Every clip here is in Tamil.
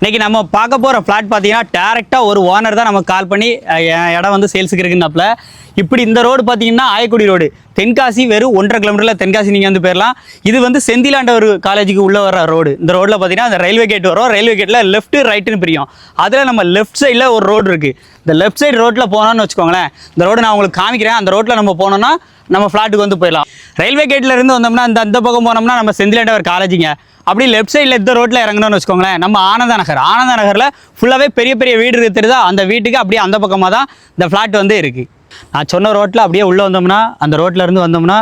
இன்றைக்கி நம்ம பார்க்க போகிற ஃப்ளாட் பார்த்தீங்கன்னா டேரெக்டாக ஒரு ஓனர் தான் நமக்கு கால் பண்ணி இடம் வந்து சேல்ஸுக்கு இருக்குன்னாப்புல. இப்படி இந்த ரோடு பார்த்தீங்கன்னா ஆயக்குடி ரோடு, தென்காசி வெறும் 1.5 கிலோமீட்டரில் தென்காசி நீங்கள் வந்து போயிடலாம். இது வந்து செந்திலாண்டவர் காலேஜுக்கு உள்ளே வர ரோடு. இந்த ரோட்டில் பார்த்தீங்கன்னா அந்த ரயில்வே கேட் வரும். ரயில்வே கேட்டில் லெஃப்ட்டு ரைட்டுன்னு பிரியும். அதில் நம்ம லெஃப்ட் சைடில் ஒரு ரோடு இருக்குது. இந்த லெஃப்ட் சைடு ரோட்டில் போனோன்னு வச்சுக்கோங்களேன், இந்த ரோடு நான் உங்களுக்கு காமிக்கிறேன். அந்த ரோட்டில் நம்ம போனோம்னா நம்ம ஃப்ளாட்டுக்கு வந்து போயிடலாம். ரயில்வே கேட்டில் இருந்து வந்தோம்னா அந்த பக்கம் போனோம்னா நம்ம செந்திலாண்டவர் காலேஜுங்க. அப்படி லெஃப்ட் சைடில் இந்த ரோட்டில் இறங்கணும்னு வச்சுக்கோங்களேன், நம்ம ஆனந்த நகரில் ஃபுல்லாகவே பெரிய பெரிய வீடு இருக்கிறதா. அந்த வீட்டுக்கு அப்படியே அந்த பக்கமாக தான் இந்த ஃப்ளாட் வந்து இருக்குது. நான் சொன்ன ரோட்டில் அப்படியே உள்ளே வந்தோம்னா, அந்த ரோட்டில் இருந்து வந்தோம்னா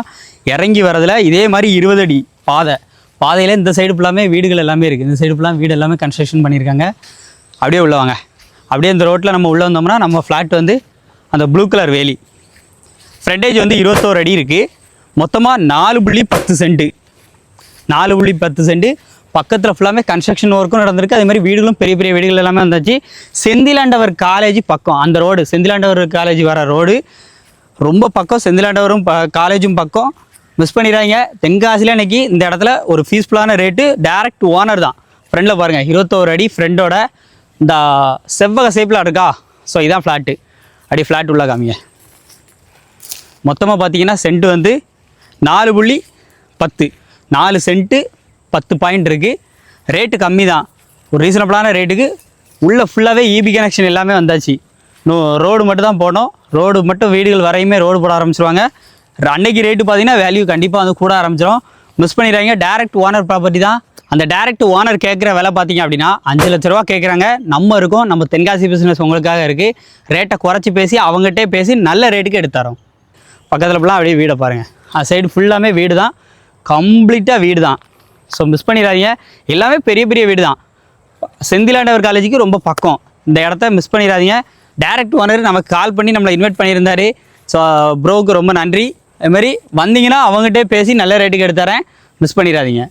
இறங்கி வரதில் இதே மாதிரி 20 அடி பாதையில் இந்த சைடு ஃபுல்லாமே வீடுகள் எல்லாமே இருக்குது. இந்த சைடு ஃபுல்லாக வீடு எல்லாமே கன்ஸ்ட்ரக்ஷன் பண்ணியிருக்காங்க. அப்படியே உள்ளே வாங்க. அப்படியே இந்த ரோட்டில் நம்ம உள்ளே வந்தோம்னா நம்ம ஃப்ளாட் வந்து அந்த ப்ளூ கலர் வேலி. ஃப்ரண்டேஜ் வந்து 21 அடி இருக்குது. மொத்தமாக 4.10 சென்ட்டு. 4.10 சென்ட். பக்கத்தில் ஃபுல்லாமே கன்ஸ்ட்ரக்ஷன் ஒர்க்கும் நடந்திருக்கு. அதே மாதிரி வீடுகளும் பெரிய பெரிய வீடுகள் எல்லாமே வந்தாச்சு. செந்திலாண்டவர் காலேஜ் பக்கம் அந்த ரோடு, செந்திலாண்டவர் காலேஜ் வர ரோடு ரொம்ப பக்கம். செந்திலாண்டவரும் காலேஜும் பக்கம். மிஸ் பண்ணிடுறாங்க. தென்காசியில் இன்றைக்கி இந்த இடத்துல ஒரு ஃபீஸ்ஃபுல்லான ரேட்டு. டேரக்ட் ஓனர் தான். ஃப்ரெண்டில் பாருங்கள், 21 அடி ஃப்ரெண்டோட இந்த செவ்வக ஷேப்பில் இருக்கா. ஸோ இதான் ஃப்ளாட்டு. அடி ஃப்ளாட் உள்ள காமிங்க. மொத்தமாக பார்த்தீங்கன்னா சென்ட்டு வந்து 4.10. 4 சென்ட்டு 10 பாயிண்ட் இருக்குது. ரேட்டு கம்மி தான், ஒரு ரீசனபிளான ரேட்டுக்கு. உள்ளே ஃபுல்லாகவே இபி கனெக்ஷன் எல்லாமே வந்தாச்சு. ரோடு மட்டும் தான் போடணும். ரோடு மட்டும் வீடுகள் வரையுமே ரோடு போட ஆரம்பிச்சிருவாங்க. அன்னைக்கு ரேட்டு பார்த்தீங்கன்னா வேல்யூ கண்டிப்பாக வந்து கூட ஆரம்பிச்சிடும். மிஸ் பண்ணிடுறாங்க. டேரக்ட் ஓனர் ப்ராப்பர்ட்டி தான். அந்த டேரக்ட் ஓனர் கேட்குற விலை பார்த்தீங்க அப்படின்னா 5 லட்ச ரூபா கேட்குறாங்க. நம்ம இருக்கோம், நம்ம தென்காசி பிஸ்னஸ் உங்களுக்காக இருக்குது. ரேட்டை குறைச்சி பேசி அவங்ககிட்டே பேசி நல்ல ரேட்டுக்கு எடுத்துறோம். பக்கத்தில் ஃபுல்லாக அப்படியே வீடை பாருங்கள். அந்த சைடு ஃபுல்லாமே வீடு தான், கம்ப்ளீட்டாக வீடு தான். ஸோ மிஸ் பண்ணிடாதீங்க. எல்லாமே பெரிய பெரிய வீடு தான். செந்திலாண்டவர் காலேஜுக்கு ரொம்ப பக்கம். இந்த இடத்த மிஸ் பண்ணிடாதீங்க. டேரக்ட் ஓனர் நமக்கு கால் பண்ணி நம்மளை இன்வைட் பண்ணியிருந்தார். ஸோ ப்ரோவுக்கு ரொம்ப நன்றி. அதுமாதிரி வந்தீங்கன்னா அவங்ககிட்டே பேசி நல்ல ரேட்டுக்கு எடுத்துறேன். மிஸ் பண்ணிடாதீங்க.